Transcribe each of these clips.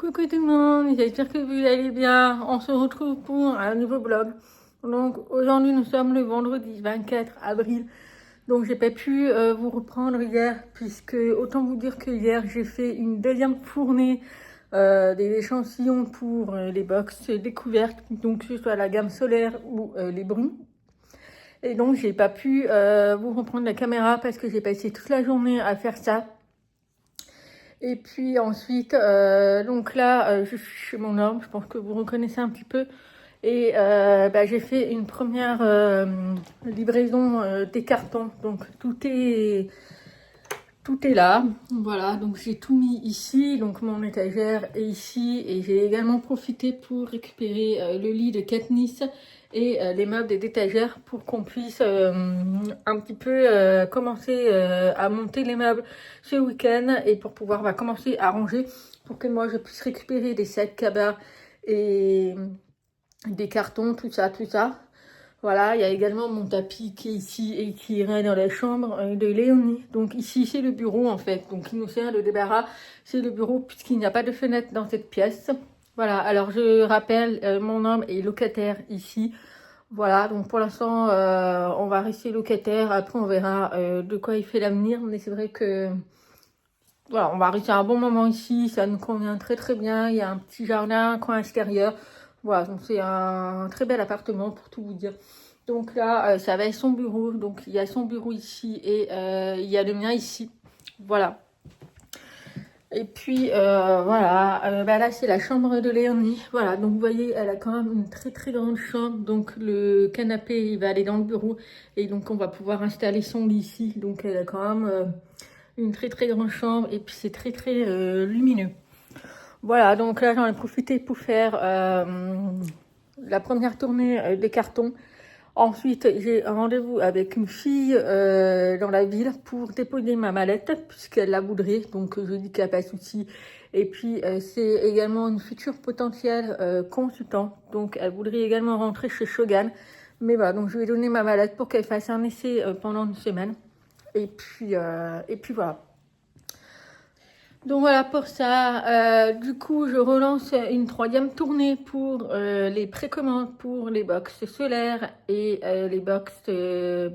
Coucou tout le monde, j'espère que vous allez bien. On se retrouve pour un nouveau vlog. Donc aujourd'hui nous sommes le vendredi 24 avril. Donc j'ai pas pu vous reprendre hier puisque autant vous dire que hier j'ai fait une deuxième fournée des échantillons pour les box découvertes, donc que ce soit la gamme solaire ou les brumes. Et donc j'ai pas pu vous reprendre la caméra parce que j'ai passé toute la journée à faire ça. Et puis ensuite, donc là, je suis chez mon homme, je pense que vous reconnaissez un petit peu. Et j'ai fait une première livraison des cartons. Donc tout est là. Voilà, donc j'ai tout mis ici. Donc mon étagère est ici. Et j'ai également profité pour récupérer le lit de Katniss et les meubles des étagères pour qu'on puisse un petit peu commencer à monter les meubles ce week-end et pour pouvoir commencer à ranger pour que moi je puisse récupérer des sacs cabas et des cartons, tout ça, tout ça. Voilà, il y a également mon tapis qui est ici et qui irait dans la chambre de Léonie. Donc ici, c'est le bureau en fait. Donc il nous sert de débarras. C'est le bureau puisqu'il n'y a pas de fenêtre dans cette pièce. Voilà, alors je rappelle, mon homme est locataire ici. Voilà, donc pour l'instant, on va rester locataire. Après, on verra de quoi il fait l'avenir. Mais c'est vrai que, voilà, on va rester un bon moment ici. Ça nous convient très très bien. Il y a un petit jardin, un coin extérieur. Voilà, donc c'est un très bel appartement pour tout vous dire. Donc là, ça va être son bureau. Donc il y a son bureau ici et il y a le mien ici. Voilà. Et puis voilà, là c'est la chambre de Léonie. Voilà, donc vous voyez, elle a quand même une très très grande chambre. Donc le canapé, il va aller dans le bureau. Et donc on va pouvoir installer son lit ici. Donc elle a quand même une très très grande chambre. Et puis c'est très très lumineux. Voilà, donc là j'en ai profité pour faire la première tournée des cartons. Ensuite, j'ai un rendez-vous avec une fille dans la ville pour déposer ma mallette, puisqu'elle la voudrait. Donc, je dis qu'il n'y a pas de souci. Et puis, c'est également une future potentielle consultante. Donc, elle voudrait également rentrer chez Shogun. Mais voilà, donc je vais donner ma mallette pour qu'elle fasse un essai pendant une semaine. Et puis voilà. Donc voilà pour ça. Du coup, je relance une troisième tournée pour les précommandes pour les box solaires et les box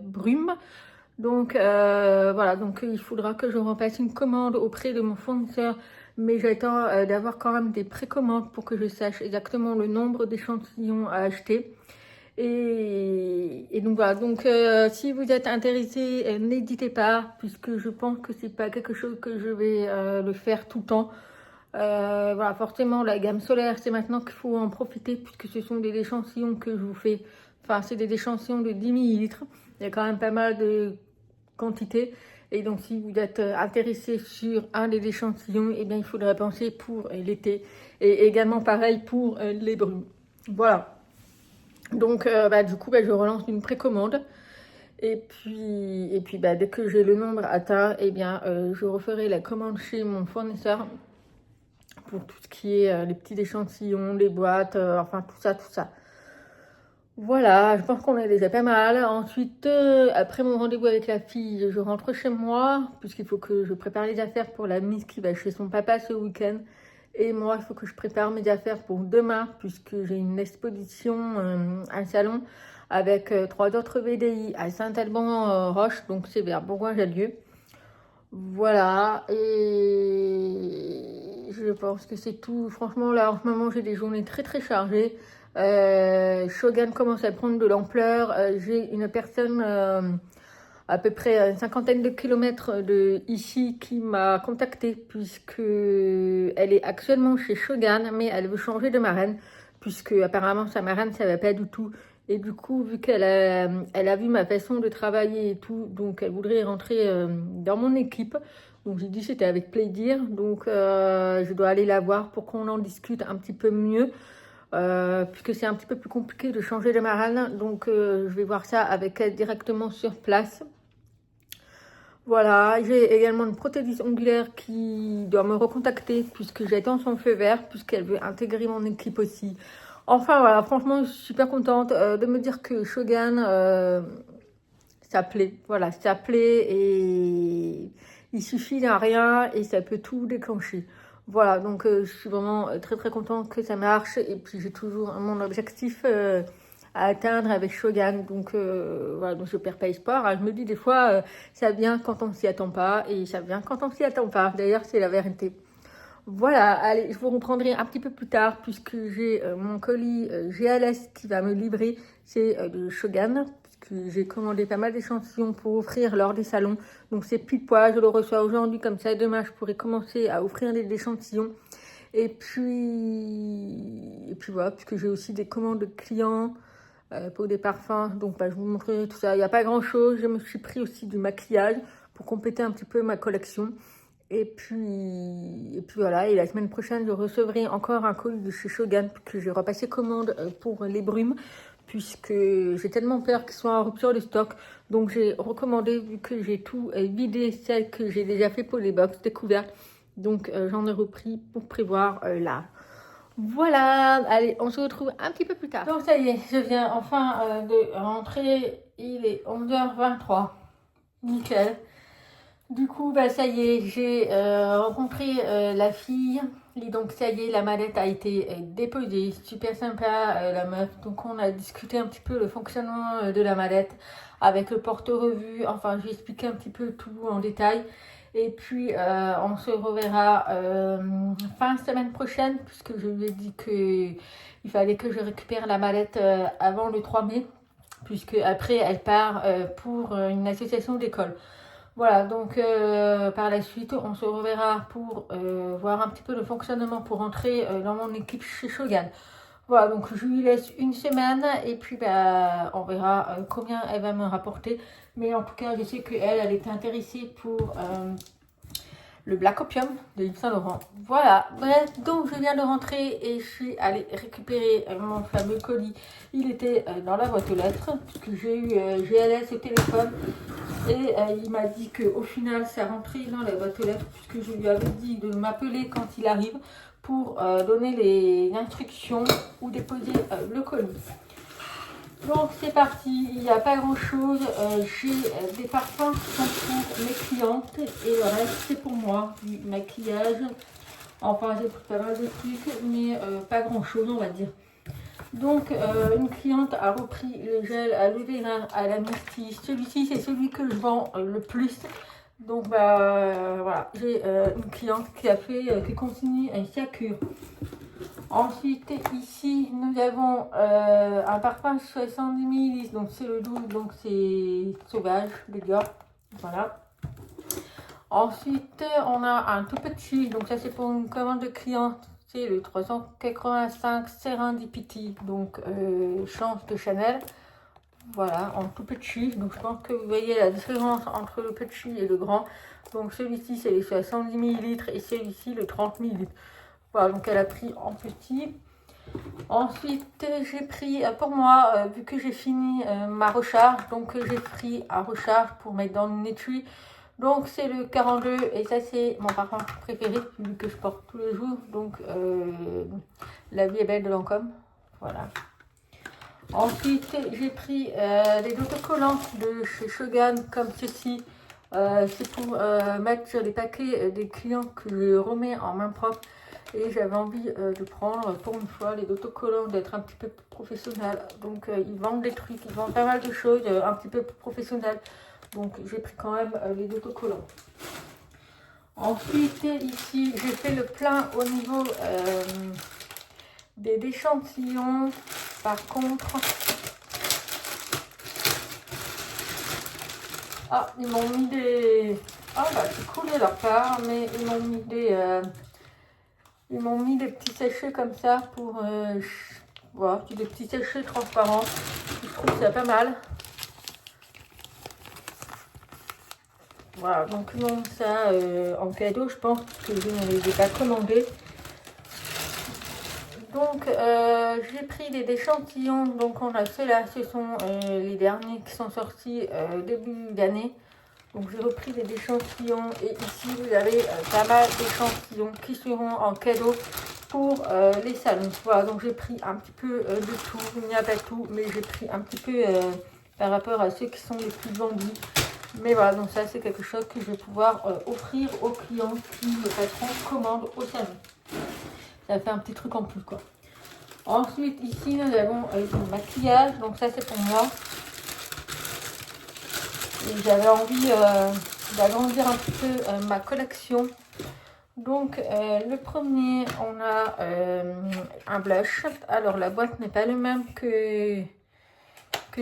brumes. Donc voilà, donc il faudra que je repasse une commande auprès de mon fournisseur, mais j'attends d'avoir quand même des précommandes pour que je sache exactement le nombre d'échantillons à acheter. Et donc voilà, donc si vous êtes intéressé, n'hésitez pas, puisque je pense que c'est pas quelque chose que je vais le faire tout le temps. Voilà, forcément la gamme solaire, c'est maintenant qu'il faut en profiter, puisque ce sont des échantillons que je vous fais. Enfin, c'est des échantillons de 10 millilitres. Il y a quand même pas mal de quantité. Et donc si vous êtes intéressé sur un des échantillons, eh bien il faudrait penser pour l'été. Et également pareil pour les brumes. Voilà. Donc, du coup, je relance une précommande. Et puis dès que j'ai le nombre atteint, eh bien, je referai la commande chez mon fournisseur pour tout ce qui est les petits échantillons, les boîtes, enfin tout ça, tout ça. Voilà, je pense qu'on est déjà pas mal. Ensuite, après mon rendez-vous avec la fille, je rentre chez moi, puisqu'il faut que je prépare les affaires pour la mise qui va chez son papa ce week-end. Et moi, il faut que je prépare mes affaires pour demain, puisque j'ai une exposition, un salon, avec 3 autres VDI à Saint-Alban-Roche, donc c'est vers Bourgoin-Jallieu. Voilà, et je pense que c'est tout. Franchement, là, en ce moment, j'ai des journées très très chargées. Shogun commence à prendre de l'ampleur. J'ai une personne à peu près une cinquantaine de kilomètres de ici qui m'a contactée puisque elle est actuellement chez Shogun, mais elle veut changer de marraine puisque apparemment sa marraine ça va pas du tout. Et du coup, vu elle a vu ma façon de travailler et tout, donc elle voudrait rentrer dans mon équipe. Donc j'ai dit c'était avec plaisir. Donc je dois aller la voir pour qu'on en discute un petit peu mieux. Puisque c'est un petit peu plus compliqué de changer de marraine. Donc je vais voir ça avec elle directement sur place. Voilà, j'ai également une prothésiste ongulaire qui doit me recontacter puisque j'attends son feu vert, puisqu'elle veut intégrer mon équipe aussi. Enfin voilà, franchement, je suis super contente de me dire que Shogun, ça plaît. Voilà, ça plaît et il suffit d'un rien et ça peut tout déclencher. Voilà, donc je suis vraiment très très contente que ça marche. Et puis j'ai toujours mon objectif à atteindre avec Shogun. Donc voilà, donc je perds pas espoir. Alors, je me dis des fois, ça vient quand on s'y attend pas. Et ça vient quand on s'y attend pas. D'ailleurs, c'est la vérité. Voilà, allez, je vous reprendrai un petit peu plus tard puisque j'ai mon colis GLS qui va me livrer. C'est de Shogun, puisque j'ai commandé pas mal d'échantillons pour offrir lors des salons. Donc c'est pile poil, je le reçois aujourd'hui, comme ça demain je pourrai commencer à offrir des échantillons. Et puis voilà, puisque j'ai aussi des commandes de clients pour des parfums. Donc bah, je vous montrerai tout ça. Il n'y a pas grand chose, je me suis pris aussi du maquillage pour compléter un petit peu ma collection. Et puis voilà, et la semaine prochaine, je recevrai encore un colis de chez Shogun, que j'ai repassé commande pour les brumes, puisque j'ai tellement peur qu'ils soient en rupture de stock. Donc j'ai recommandé, vu que j'ai tout vidé, celles que j'ai déjà fait pour les box découvertes. Donc j'en ai repris pour prévoir là. Voilà, allez, on se retrouve un petit peu plus tard. Donc ça y est, je viens enfin de rentrer, il est 11h23. Nickel. Du coup, bah, ça y est, j'ai rencontré la fille. Et donc, ça y est, la mallette a été déposée. Super sympa, la meuf. Donc, on a discuté un petit peu le fonctionnement de la mallette avec le porte-revue. Enfin, j'ai expliqué un petit peu tout en détail. Et puis, on se reverra fin semaine prochaine, puisque je lui ai dit qu'il fallait que je récupère la mallette avant le 3 mai, puisque après, elle part pour une association d'école. Voilà, donc par la suite, on se reverra pour voir un petit peu le fonctionnement pour entrer dans mon équipe chez Shogun. Voilà, donc je lui laisse une semaine et puis bah, on verra combien elle va me rapporter. Mais en tout cas, je sais qu'elle, elle était intéressée pour le Black Opium de Yves Saint Laurent. Voilà, bref, donc je viens de rentrer et je suis allée récupérer mon fameux colis. Il était dans la boîte aux lettres, puisque j'ai eu GLS au téléphone. Et il m'a dit qu'au final, ça rentrait dans la boîte aux lettres, puisque je lui avais dit de m'appeler quand il arrive pour donner les instructions ou déposer le colis. Donc c'est parti, il n'y a pas grand chose, j'ai des parfums qui sont pour mes clientes et le reste c'est pour moi, du maquillage, enfin j'ai pris pas mal de trucs mais pas grand chose on va dire. Donc une cliente a repris le gel aloe vera à la myrtille, celui-ci c'est celui que je vends le plus. Donc bah voilà, j'ai une cliente qui continue sa cure. Ensuite, ici, nous avons un parfum 70 ml, donc c'est le doux, donc c'est sauvage de Dior. Voilà. Ensuite, on a un tout petit, donc ça c'est pour une commande de client, c'est le 385 Serendipity, donc chance de Chanel. Voilà, en tout petit, donc je pense que vous voyez la différence entre le petit et le grand. Donc celui-ci c'est les 70 ml et celui-ci le 30 ml. Voilà, donc elle a pris en petit. Ensuite, j'ai pris pour moi, vu que j'ai fini ma recharge, donc j'ai pris un recharge pour mettre dans le étui. Donc c'est le 42 et ça c'est mon parfum préféré, vu que je porte tous les jours. Donc la vie est belle de Lancôme. Voilà. Ensuite, j'ai pris des autocollants de chez Shogun comme ceci. C'est pour mettre sur les paquets des clients que je remets en main propre. Et j'avais envie de prendre pour une fois les autocollants, d'être un petit peu plus professionnel. Donc ils vendent des trucs, ils vendent pas mal de choses un petit peu plus professionnelles. Donc j'ai pris quand même les autocollants. Ensuite ici j'ai fait le plein au niveau des échantillons. Par contre, ils m'ont mis des... Ah bah c'est cool de leur part, mais ils m'ont mis des... Ils m'ont mis des petits sachets comme ça pour... voilà, des petits sachets transparents. Je trouve ça pas mal. Voilà, donc ils m'ont ça en cadeau, je pense, que je ne les ai pas commandés. Donc j'ai pris des échantillons. Donc on a ceux-là, ce sont les derniers qui sont sortis début d'année. Donc j'ai repris des échantillons et ici vous avez pas mal d'échantillons qui seront en cadeau pour les salons. Voilà, donc j'ai pris un petit peu de tout, il n'y a pas tout, mais j'ai pris un petit peu par rapport à ceux qui sont les plus vendus. Mais voilà, donc ça c'est quelque chose que je vais pouvoir offrir aux clients qui me passeront commande au salon. Ça fait un petit truc en plus quoi. Ensuite ici nous avons du maquillage, donc ça c'est pour moi. Et j'avais envie d'agrandir un petit peu ma collection. Donc le premier, on a un blush. Alors la boîte n'est pas le même que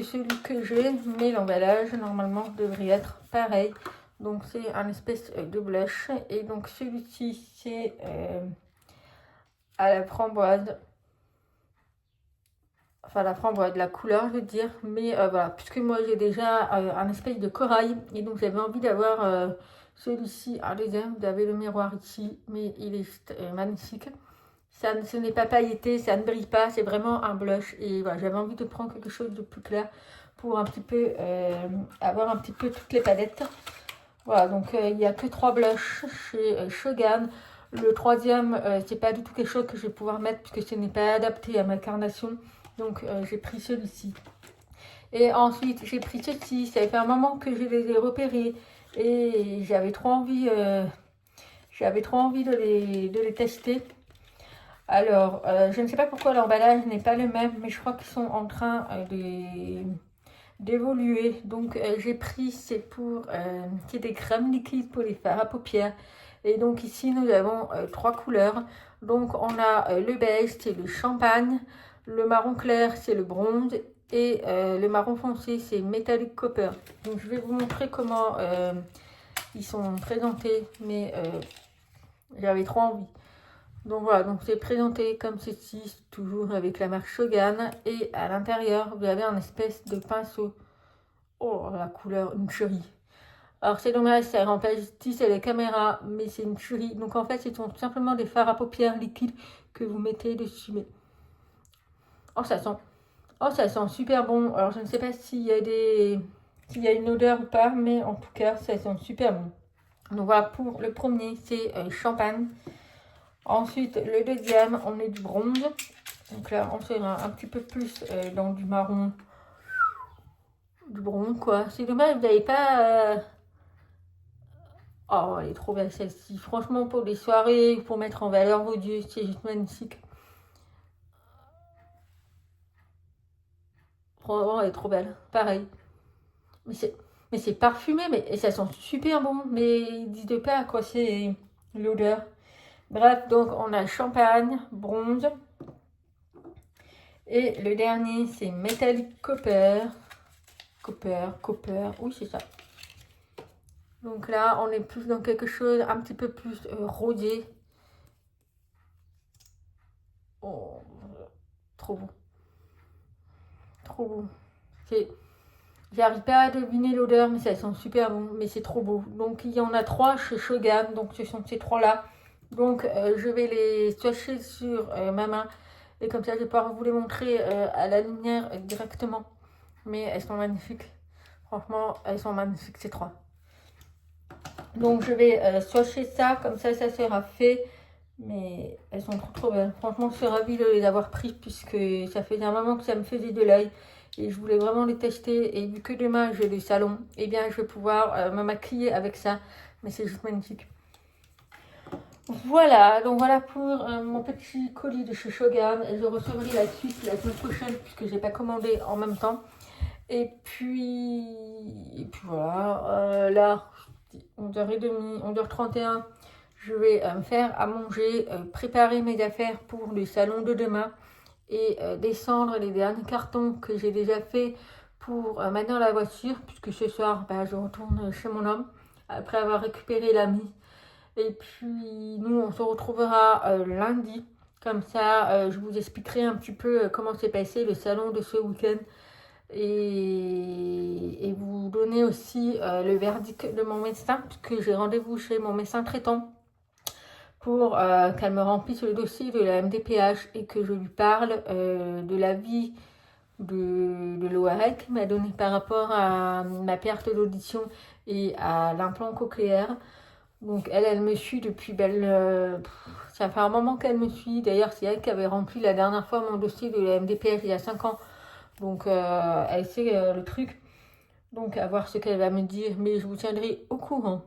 celui que j'ai, mais l'emballage normalement devrait être pareil. Donc c'est un espèce de blush. Et donc celui-ci c'est à la framboise. Enfin la framboise, de la couleur je veux dire. Mais voilà, puisque moi j'ai déjà un espèce de corail. Et donc j'avais envie d'avoir celui-ci. Ah deuxième, vous avez le miroir ici. Mais il est juste magnifique. Ce n'est pas pailleté, ça ne brille pas, c'est vraiment un blush. Et voilà, j'avais envie de prendre quelque chose de plus clair pour un petit peu avoir un petit peu toutes les palettes. Voilà, donc il n'y a que 3 blushs chez Shogun. Le troisième, c'est pas du tout quelque chose que je vais pouvoir mettre puisque ce n'est pas adapté à ma carnation. Donc j'ai pris celui-ci. Et ensuite, j'ai pris ceci. Ça fait un moment que je les ai repérés et j'avais trop envie de les tester. Alors, je ne sais pas pourquoi l'emballage n'est pas le même, mais je crois qu'ils sont en train d'évoluer. Donc, j'ai pris, c'est des crèmes liquides pour les fards à paupières. Et donc, ici, nous avons 3 couleurs. Donc, on a le beige, c'est le champagne. Le marron clair, c'est le bronze. Et le marron foncé, c'est Metallic Copper. Donc, je vais vous montrer comment ils sont présentés. Mais j'avais trop envie. Donc voilà, donc c'est présenté comme ceci, toujours avec la marque Shogun. Et à l'intérieur, vous avez un espèce de pinceau. Oh, la couleur, une tuerie. Alors c'est dommage, ça rend pas justice à la caméra, mais c'est une tuerie. Donc en fait, ce sont simplement des fards à paupières liquides que vous mettez dessus. Mais... oh, ça sent super bon. Alors je ne sais pas s'il y a une odeur ou pas, mais en tout cas, ça sent super bon. Donc voilà, pour le premier, c'est champagne. Ensuite, le deuxième, on est du bronze. Donc là, on sera un petit peu plus dans du marron. Du bronze, quoi. C'est dommage, vous n'avez pas... oh, elle est trop belle celle-ci. Franchement, pour des soirées, pour mettre en valeur vos yeux, c'est juste magnifique. Franchement, elle est trop belle. Pareil. Mais c'est parfumé, et ça sent super bon. Mais ils disent pas à quoi c'est l'odeur. Bref, donc on a champagne, bronze. Et le dernier, c'est Metallic Copper. Copper, oui c'est ça. Donc là, on est plus dans quelque chose un petit peu plus rosé. Oh, trop beau. Trop beau. J'arrive pas à deviner l'odeur, mais ça sent super bon. Mais c'est trop beau. Donc il y en a 3 chez Shogun. Donc ce sont ces 3-là. Donc je vais les swatcher sur ma main. Et comme ça, je vais pouvoir vous les montrer à la lumière directement. Mais elles sont magnifiques. Franchement, elles sont magnifiques ces 3. Donc je vais swatcher ça, comme ça sera fait. Mais elles sont trop belles. Franchement, je suis ravie de les avoir prises puisque ça faisait un moment que ça me faisait de l'œil. Et je voulais vraiment les tester. Et vu que demain j'ai le salon, eh bien je vais pouvoir me maquiller avec ça. Mais c'est juste magnifique. Voilà, donc voilà pour mon petit colis de chez Shogun. Je recevrai la suite la semaine prochaine puisque j'ai pas commandé en même temps. Et puis voilà, là, 11h30, 11h31, je vais me faire à manger, préparer mes affaires pour le salon de demain et descendre les derniers cartons que j'ai déjà fait pour mettre dans la voiture, puisque ce soir, je retourne chez mon homme après avoir récupéré l'ami. Et puis, nous, on se retrouvera lundi. Comme ça, je vous expliquerai un petit peu comment s'est passé le salon de ce week-end. Et vous donner aussi le verdict de mon médecin, puisque j'ai rendez-vous chez mon médecin traitant pour qu'elle me remplisse le dossier de la MDPH et que je lui parle de l'avis de l'ORL qu'il m'a donné par rapport à ma perte d'audition et à l'implant cochléaire. Donc elle me suit depuis ça fait un moment qu'elle me suit. D'ailleurs, c'est elle qui avait rempli la dernière fois mon dossier de la MDPH il y a 5 ans. Donc elle sait le truc. Donc à voir ce qu'elle va me dire, mais je vous tiendrai au courant.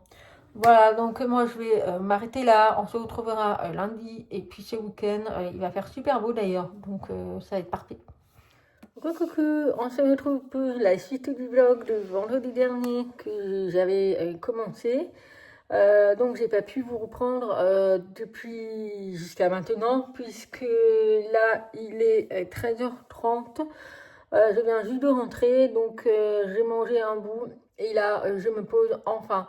Voilà, donc moi je vais m'arrêter là. On se retrouvera lundi. Et puis ce week-end, il va faire super beau d'ailleurs. Donc ça va être parfait. Coucou, on se retrouve pour la suite du vlog de vendredi dernier que j'avais commencé. Donc j'ai pas pu vous reprendre depuis jusqu'à maintenant puisque là il est 13h30. Je viens juste de rentrer, donc j'ai mangé un bout et là je me pose enfin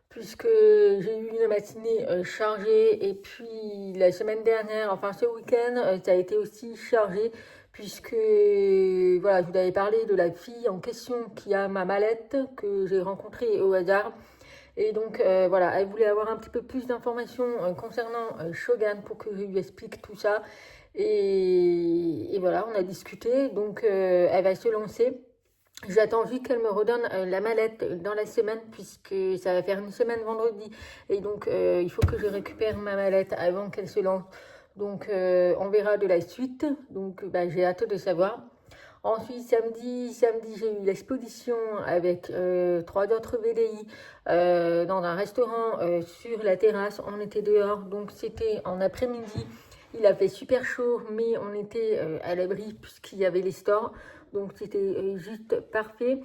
puisque j'ai eu une matinée chargée et puis la semaine dernière, enfin ce week-end, ça a été aussi chargé puisque voilà, je vous avais parlé de la fille en question qui a ma mallette que j'ai rencontrée au hasard. Et donc voilà, elle voulait avoir un petit peu plus d'informations concernant Shogun pour que je lui explique tout ça. Et voilà, on a discuté, donc elle va se lancer. J'attends juste qu'elle me redonne la mallette dans la semaine puisque ça va faire une semaine vendredi. Et donc il faut que je récupère ma mallette avant qu'elle se lance. Donc on verra de la suite. Donc bah, j'ai hâte de savoir. Ensuite, samedi j'ai eu l'exposition avec 3 autres VDI dans un restaurant sur la terrasse. On était dehors, donc c'était en après-midi. Il a fait super chaud, mais on était à l'abri puisqu'il y avait les stores. Donc c'était juste parfait.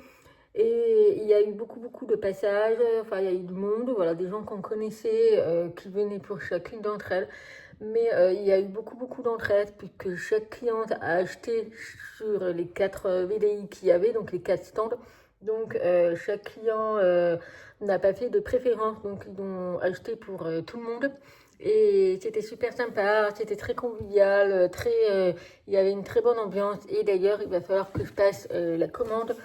Et il y a eu beaucoup de passages, enfin il y a eu du monde, voilà, des gens qu'on connaissait qui venaient pour chacune d'entre elles. Mais il y a eu beaucoup d'entraide puisque chaque cliente a acheté sur les 4 VDI qu'il y avait, donc les 4 stands. Donc chaque client n'a pas fait de préférence, donc ils ont acheté pour tout le monde. Et c'était super sympa, c'était très convivial, il y avait une très bonne ambiance. Et d'ailleurs, il va falloir que je passe la commande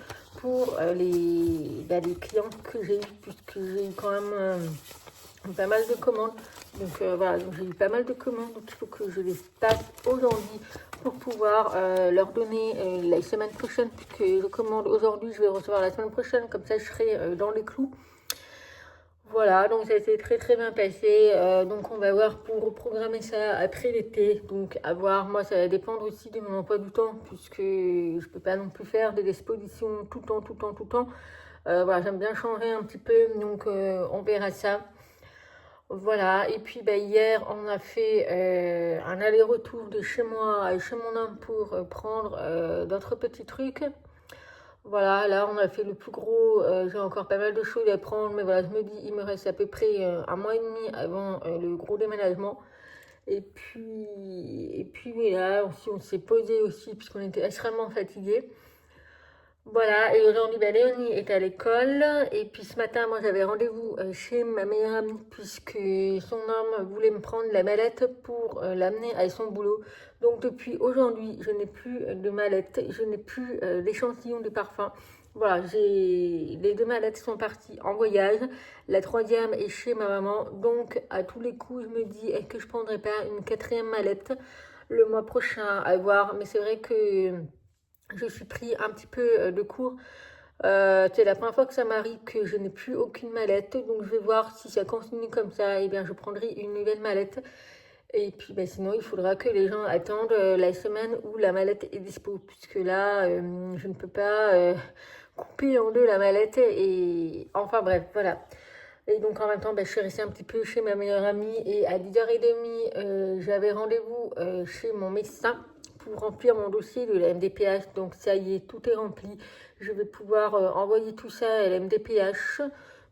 pour les clients que j'ai eu, puisque j'ai eu quand même pas mal de commandes. Donc voilà, donc j'ai eu pas mal de commandes, donc il faut que je les passe aujourd'hui pour pouvoir leur donner la semaine prochaine, puisque je commande aujourd'hui, je vais recevoir la semaine prochaine, comme ça je serai dans les clous. Voilà, donc ça s'est très bien passé. Donc on va voir pour reprogrammer ça après l'été. Donc à voir, moi ça va dépendre aussi de mon emploi du temps, puisque je peux pas non plus faire des expositions tout le temps. Voilà, j'aime bien changer un petit peu, donc on verra ça. Voilà, et puis bah, hier on a fait un aller-retour de chez moi à chez mon homme pour prendre d'autres petits trucs. Voilà, là on a fait le plus gros, j'ai encore pas mal de choses à prendre, mais voilà, je me dis, il me reste à peu près un mois et demi avant le gros déménagement. Et puis voilà, aussi on s'est posé aussi, puisqu'on était extrêmement fatigués. Voilà, et aujourd'hui, ben, Léonie est à l'école. Et puis ce matin, moi j'avais rendez-vous chez ma meilleure amie, puisque son homme voulait me prendre la mallette pour l'amener à son boulot. Donc depuis aujourd'hui, je n'ai plus de mallette, je n'ai plus d'échantillon de parfum. Voilà, les 2 mallettes sont parties en voyage. La 3e est chez ma maman. Donc à tous les coups, je me dis, est-ce que je prendrais pas une 4e mallette le mois prochain à voir. Mais c'est vrai que je suis pris un petit peu de court. C'est la première fois que ça m'arrive que je n'ai plus aucune mallette. Donc je vais voir si ça continue comme ça. Et bien je prendrai une nouvelle mallette. Et puis ben, sinon il faudra que les gens attendent la semaine où la mallette est dispo. Puisque là je ne peux pas couper en deux la mallette. Et enfin bref, voilà. Et donc en même temps, ben, je suis restée un petit peu chez ma meilleure amie. Et à 10h30, j'avais rendez-vous chez mon médecin pour remplir mon dossier de la MDPH. Donc ça y est, tout est rempli. Je vais pouvoir envoyer tout ça à la MDPH.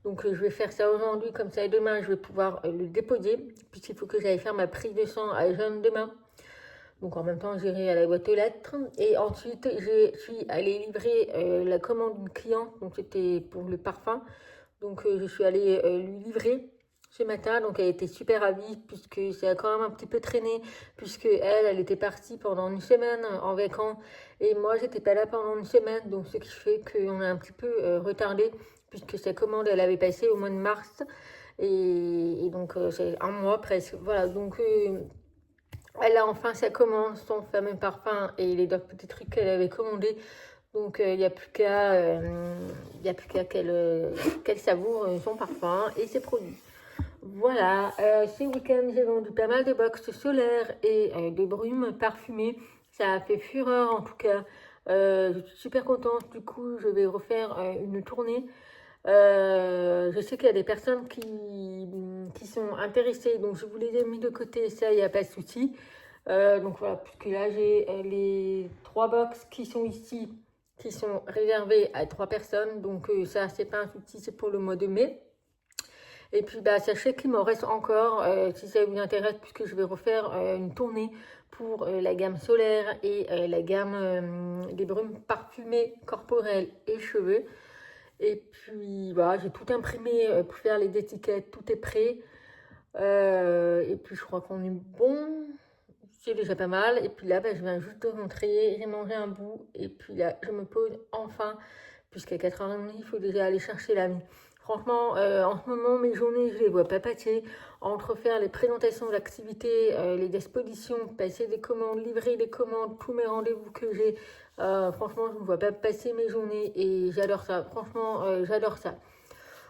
Donc je vais faire ça aujourd'hui, comme ça, et demain, je vais pouvoir le déposer, puisqu'il faut que j'aille faire ma prise de sang à jeune demain. Donc en même temps, j'irai à la boîte aux lettres. Et ensuite, je suis allée livrer la commande d'une cliente. Donc c'était pour le parfum. Donc je suis allée lui livrer ce matin. Donc elle était super ravie puisque ça a quand même un petit peu traîné. Puisque elle était partie pendant une semaine en vacances. Et moi, j'étais pas là pendant une semaine. Donc ce qui fait qu'on a un petit peu retardé. Puisque sa commande, elle avait passé au mois de mars. Et donc c'est un mois presque. Voilà, donc elle a enfin sa commande, son fameux parfum et les d'autres petits trucs qu'elle avait commandés. Donc il n'y a plus qu'à qu'elle savoure son parfum et ses produits. Voilà, ce week-end j'ai vendu pas mal de box solaires et de brumes parfumées. Ça a fait fureur en tout cas. Je suis super contente, du coup je vais refaire une tournée. Je sais qu'il y a des personnes qui sont intéressées, donc je vous les ai mis de côté, ça il n'y a pas de souci. Donc voilà, puisque là j'ai les 3 box qui sont ici, qui sont réservées à 3 personnes, donc ça c'est pas un souci, c'est pour le mois de mai. Et puis bah, sachez qu'il m'en reste encore, si ça vous intéresse, puisque je vais refaire une tournée pour la gamme solaire et la gamme des brumes parfumées corporelles et cheveux. Et puis voilà, j'ai tout imprimé pour faire les étiquettes, tout est prêt. Et puis je crois qu'on est bon, c'est déjà pas mal. Et puis là, bah, je viens juste de rentrer, j'ai mangé un bout. Et puis là, je me pose enfin, puisqu'à 4h30, il faut déjà aller chercher l'ami. Franchement, en ce moment, mes journées, je les vois pas passer. Entre faire les présentations d'activités, les expositions, passer des commandes, livrer des commandes, tous mes rendez-vous que j'ai. Franchement, je ne vois pas passer mes journées et j'adore ça. Franchement, j'adore ça.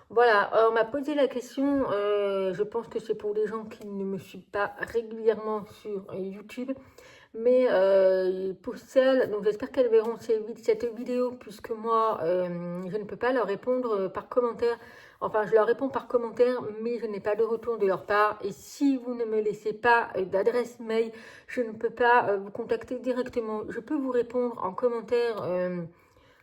Voilà, on m'a posé la question, je pense que c'est pour les gens qui ne me suivent pas régulièrement sur YouTube, mais pour celles, donc j'espère qu'elles verront cette vidéo, puisque moi, je ne peux pas leur répondre par commentaire. Enfin, je leur réponds par commentaire, mais je n'ai pas de retour de leur part. Et si vous ne me laissez pas d'adresse mail, je ne peux pas vous contacter directement. Je peux vous répondre en commentaire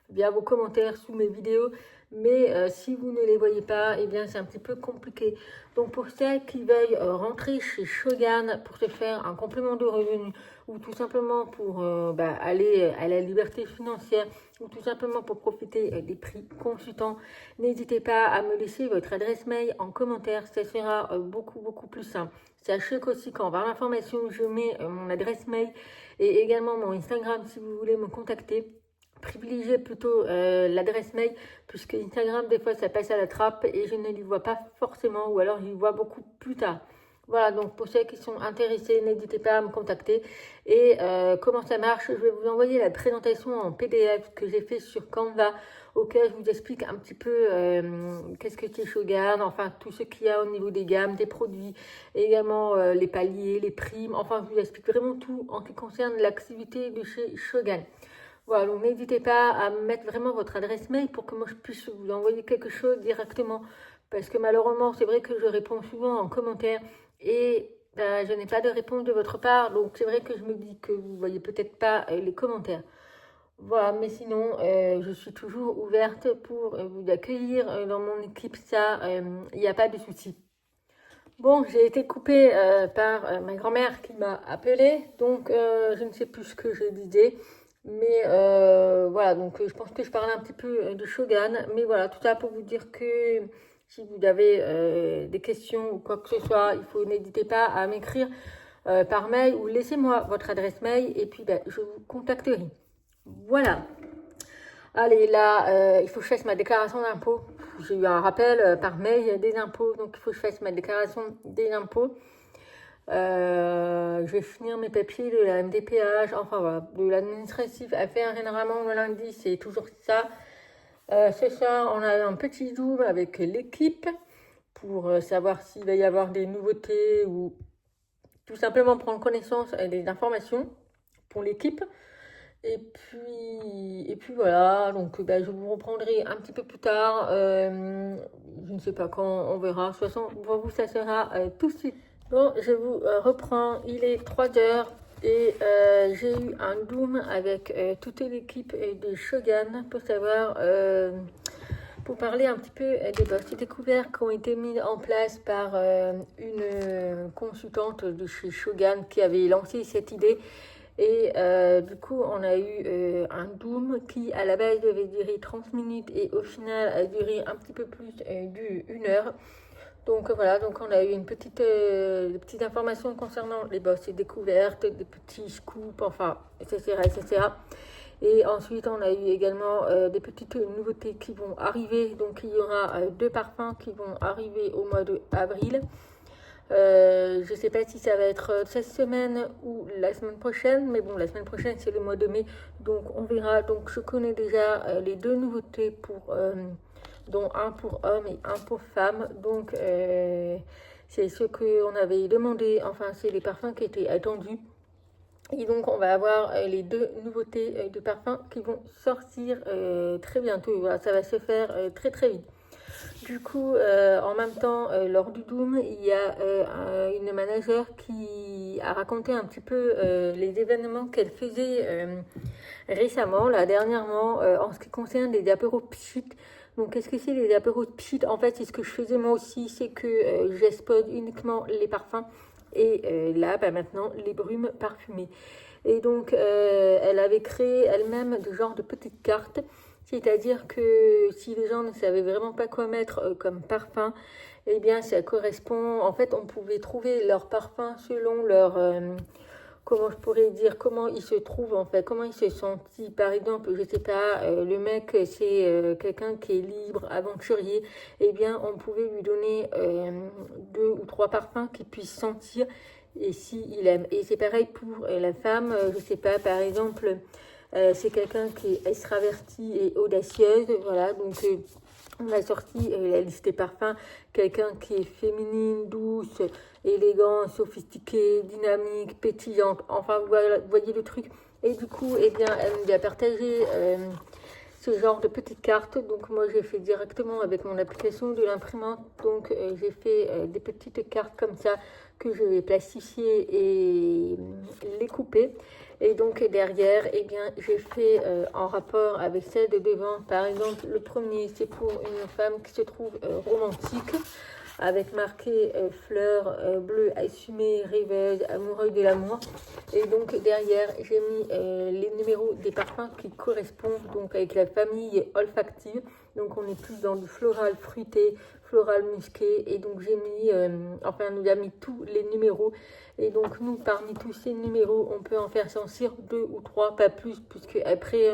via vos commentaires sous mes vidéos, mais si vous ne les voyez pas, eh bien c'est un petit peu compliqué. Donc pour celles qui veulent rentrer chez Shogun pour se faire un complément de revenu, ou tout simplement pour aller à la liberté financière, ou tout simplement pour profiter des prix consultants, n'hésitez pas à me laisser votre adresse mail en commentaire, ça sera beaucoup plus simple. Sachez qu'aussi qu'en barre d'information, je mets mon adresse mail et également mon Instagram si vous voulez me contacter. Privilégiez plutôt l'adresse mail, puisque Instagram, des fois, ça passe à la trappe et je ne l'y vois pas forcément, ou alors j'y vois beaucoup plus tard. Voilà, donc pour ceux qui sont intéressés, n'hésitez pas à me contacter. Et comment ça marche? Je vais vous envoyer la présentation en PDF que j'ai fait sur Canva, auquel je vous explique un petit peu qu'est-ce que c'est Shogun, enfin tout ce qu'il y a au niveau des gammes, des produits, et également les paliers, les primes, enfin je vous explique vraiment tout en ce qui concerne l'activité de chez Shogun. Voilà, donc n'hésitez pas à me mettre vraiment votre adresse mail pour que moi je puisse vous envoyer quelque chose directement. Parce que malheureusement, c'est vrai que je réponds souvent en commentaire et je n'ai pas de réponse de votre part. Donc c'est vrai que je me dis que vous ne voyez peut-être pas les commentaires. Voilà, mais sinon, je suis toujours ouverte pour vous accueillir dans mon équipe. Ça, il n'y a pas de souci. Bon, j'ai été coupée par ma grand-mère qui m'a appelée. Donc je ne sais plus ce que je disais. Mais voilà, donc je pense que je parlais un petit peu de Shogun. Mais voilà, tout ça pour vous dire que si vous avez des questions ou quoi que ce soit, n'hésitez pas à m'écrire par mail ou laissez-moi votre adresse mail et puis je vous contacterai. Voilà. Allez, là, il faut que je fasse ma déclaration d'impôt. J'ai eu un rappel par mail des impôts, donc il faut que je fasse ma déclaration des impôts. Je vais finir mes papiers de la MDPH, enfin voilà, de l'administratif à faire généralement le lundi, c'est toujours ça. Ce soir, on a un petit zoom avec l'équipe pour savoir s'il va y avoir des nouveautés ou tout simplement prendre connaissance des informations pour l'équipe. Et puis voilà, donc je vous reprendrai un petit peu plus tard. Je ne sais pas quand, on verra. De toute façon, pour vous, ça sera tout de suite. Bon, je vous reprends. Il est 3h et j'ai eu un Zoom avec toute l'équipe de Shogun pour savoir, pour parler un petit peu des postes découverts qui ont été mis en place par une consultante de chez Shogun qui avait lancé cette idée. Et du coup, on a eu un Zoom qui, à la base, devait durer 30 minutes et au final a duré un petit peu plus d'1 heure. Donc voilà, donc on a eu une des petites informations concernant les bosses et découvertes, des petits scoops, enfin, etc., etc. Et ensuite, on a eu également des petites nouveautés qui vont arriver. Donc il y aura 2 parfums qui vont arriver au mois d'avril. Je ne sais pas si ça va être cette semaine ou la semaine prochaine, mais bon, la semaine prochaine c'est le mois de mai, donc on verra. Donc je connais déjà les 2 nouveautés dont un pour homme et un pour femme. Donc c'est ce qu'on avait demandé, enfin c'est les parfums qui étaient attendus. Et donc on va avoir les 2 nouveautés de parfums qui vont sortir très bientôt. Voilà, ça va se faire très très vite. Du coup, en même temps, lors du Doom, il y a une manager qui a raconté un petit peu les événements qu'elle faisait récemment, là, dernièrement, en ce qui concerne les apéros pchit. Donc, qu'est-ce que c'est les apéros pchit? En fait, c'est ce que je faisais moi aussi, c'est que j'expose uniquement les parfums et là, bah, maintenant, les brumes parfumées. Et donc, elle avait créé elle-même des genres de petites cartes. C'est-à-dire que si les gens ne savaient vraiment pas quoi mettre comme parfum, eh bien ça correspond, en fait on pouvait trouver leur parfum selon leur, comment je pourrais dire, comment ils se trouvent en fait, comment ils se sentent. Si par exemple, je sais pas, le mec c'est quelqu'un qui est libre, aventurier, eh bien on pouvait lui donner 2 ou 3 parfums qu'il puisse sentir et s'il aime. Et c'est pareil pour la femme, je sais pas, par exemple... c'est quelqu'un qui est extraverti et audacieuse, voilà, donc on a sorti la liste des parfums, quelqu'un qui est féminine, douce, élégante, sophistiquée, dynamique, pétillante, enfin voilà, vous voyez le truc. Et du coup, eh bien, elle nous a partagé ce genre de petites cartes, donc moi j'ai fait directement avec mon application de l'imprimante, donc j'ai fait des petites cartes comme ça que je vais plastifier et les couper. Et donc derrière, eh bien, j'ai fait en rapport avec celle de devant. Par exemple, le premier, c'est pour une femme qui se trouve romantique, avec marqué fleur bleue assumée, rêveuse, amoureuse de l'amour. Et donc derrière, j'ai mis les numéros des parfums qui correspondent donc avec la famille olfactive. Donc on est plus dans du floral fruité, floral musqué. Et donc j'ai mis, enfin on nous a mis tous les numéros. Et donc nous, parmi tous ces numéros, on peut en faire sortir 2 ou 3, pas plus, puisque après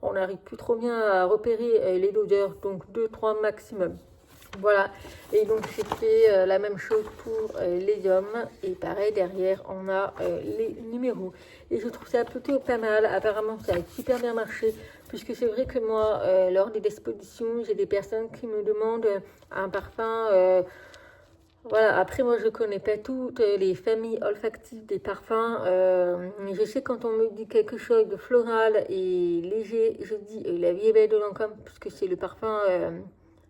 on n'arrive plus trop bien à repérer les odeurs. Donc 2, 3 maximum. Voilà, et donc j'ai fait la même chose pour les hommes, et pareil, derrière, on a les numéros. Et je trouve ça plutôt pas mal, apparemment ça a super bien marché, puisque c'est vrai que moi, lors des expositions, j'ai des personnes qui me demandent un parfum, voilà, après moi je connais pas toutes les familles olfactives des parfums, je sais quand on me dit quelque chose de floral et léger, je dis la vie est belle de Lancôme, puisque c'est le parfum...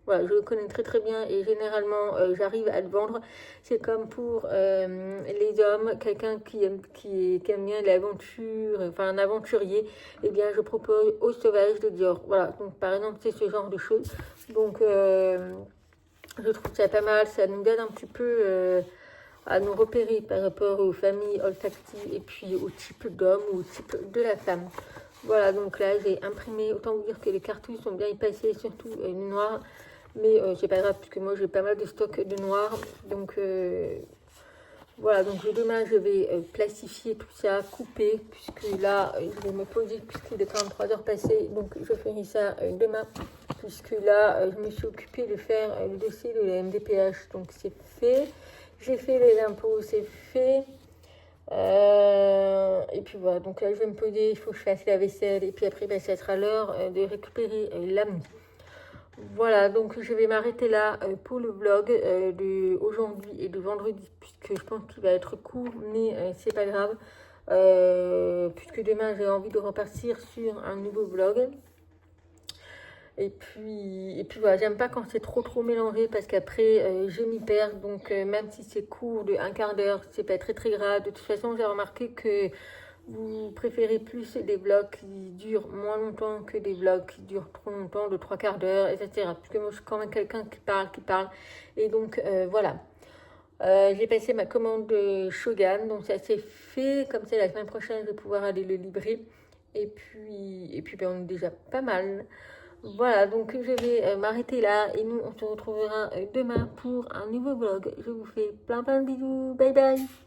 voilà, je le connais très très bien et généralement j'arrive à le vendre. C'est comme pour les hommes, quelqu'un qui aime bien l'aventure, enfin un aventurier, eh bien je propose Eau Sauvage de Dior. Voilà, donc par exemple c'est ce genre de choses. Donc je trouve ça pas mal, ça nous aide un petit peu à nous repérer par rapport aux familles olfactives et puis au type d'homme ou au type de la femme. Voilà, donc là j'ai imprimé, autant vous dire que les cartouches sont bien épacées, surtout noires. Mais c'est pas grave, parce que moi j'ai pas mal de stock de noir. Donc voilà, donc demain je vais plastifier tout ça, couper, puisque là je vais me poser, puisqu'il est quand même 3 heures passées. Donc je ferai ça demain, puisque là je me suis occupée de faire le dossier de la MDPH. Donc c'est fait. J'ai fait les impôts, c'est fait. Et puis voilà, donc là je vais me poser, il faut que je fasse la vaisselle. Et puis après, ça sera l'heure de récupérer l'âme. Voilà, donc je vais m'arrêter là pour le vlog d'aujourd'hui et de vendredi, puisque je pense qu'il va être court, mais c'est pas grave, puisque demain j'ai envie de repartir sur un nouveau vlog. Et puis voilà, j'aime pas quand c'est trop mélangé, parce qu'après je m'y perds, donc même si c'est court de 1/4 d'heure, c'est pas très grave. De toute façon, j'ai remarqué que vous préférez plus des vlogs qui durent moins longtemps que des vlogs qui durent trop longtemps, de 3/4 d'heure, etc. Parce que moi, je suis quand même quelqu'un qui parle. Et donc, voilà. J'ai passé ma commande de Shogun, donc ça s'est fait. Comme ça, la semaine prochaine, je vais pouvoir aller le livrer. Et puis ben, on est déjà pas mal. Voilà, donc je vais m'arrêter là. Et nous, on se retrouvera demain pour un nouveau vlog. Je vous fais plein de bisous. Bye bye.